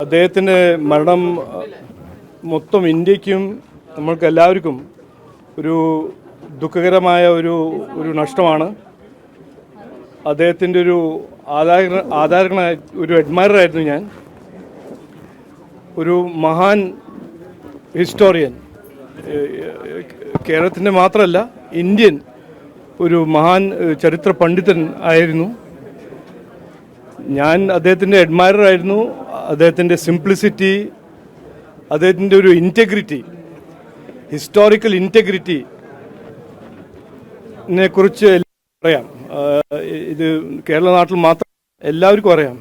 അദ്ദേഹത്തിൻ്റെ മരണം മൊത്തം ഇന്ത്യക്കും നമ്മൾക്ക് എല്ലാവർക്കും ഒരു ദുഃഖകരമായ ഒരു നഷ്ടമാണ്. അദ്ദേഹത്തിൻ്റെ ഒരു ആരാധകനായ ഒരു അഡ്മയറായിരുന്നു ഞാൻ. ഒരു മഹാൻ ഹിസ്റ്റോറിയൻ, കേരളത്തിൻ്റെ മാത്രമല്ല ഇന്ത്യൻ ഒരു മഹാൻ ചരിത്ര പണ്ഡിതൻ ആയിരുന്നു. ഞാൻ അദ്ദേഹത്തിൻ്റെ അഡ്മയറായിരുന്നു. അദ്ദേഹത്തിൻ്റെ സിംപ്ലിസിറ്റി, അദ്ദേഹത്തിൻ്റെ ഒരു ഇൻറ്റഗ്രിറ്റി, ഹിസ്റ്റോറിക്കൽ ഇൻറ്റഗ്രിറ്റിനെ കുറിച്ച് പറയാം. ഇത് കേരള നാട്ടിൽ മാത്രം എല്ലാവർക്കും അറിയാം.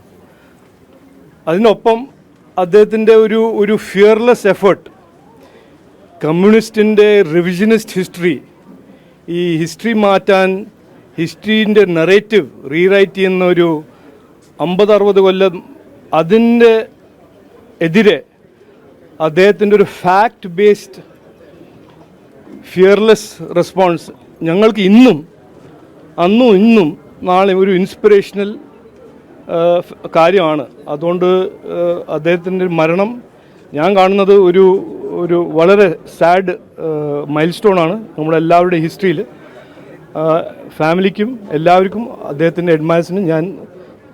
അതിനൊപ്പം അദ്ദേഹത്തിൻ്റെ ഒരു ഫിയർലെസ് എഫേർട്ട്, കമ്മ്യൂണിസ്റ്റിൻ്റെ റിവിഷനിസ്റ്റ് ഹിസ്റ്ററി, ഈ ഹിസ്റ്ററി മാറ്റാൻ, ഹിസ്റ്ററീൻ്റെ നറേറ്റീവ് റീറൈറ്റ് ചെയ്യുന്ന ഒരു 50-60 കൊല്ലം അതിൻ്റെ എതിരെ അദ്ദേഹത്തിൻ്റെ ഒരു ഫാക്ട് ബേസ്ഡ് ഫിയർലെസ് റെസ്പോൺസ് ഞങ്ങൾക്ക് ഇന്നും നാളെ ഒരു ഇൻസ്പിറേഷണൽ കാര്യമാണ്. അതുകൊണ്ട് അദ്ദേഹത്തിൻ്റെ മരണം ഞാൻ കാണുന്നത് ഒരു വളരെ സാഡ് മൈൽ സ്റ്റോണാണ് നമ്മുടെ എല്ലാവരുടെയും ഹിസ്റ്ററിയിൽ. ഫാമിലിക്കും എല്ലാവർക്കും അദ്ദേഹത്തിൻ്റെ അഡ്മയേഴ്സിനും ഞാൻ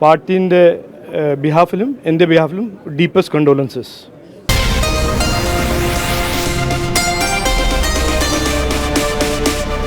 പാർട്ടീൻ്റെ ബിഹാഫിലും എൻ്റെ ബിഹാഫിലും ഡീപ്പസ്റ്റ് കണ്ടോലൻസസ്.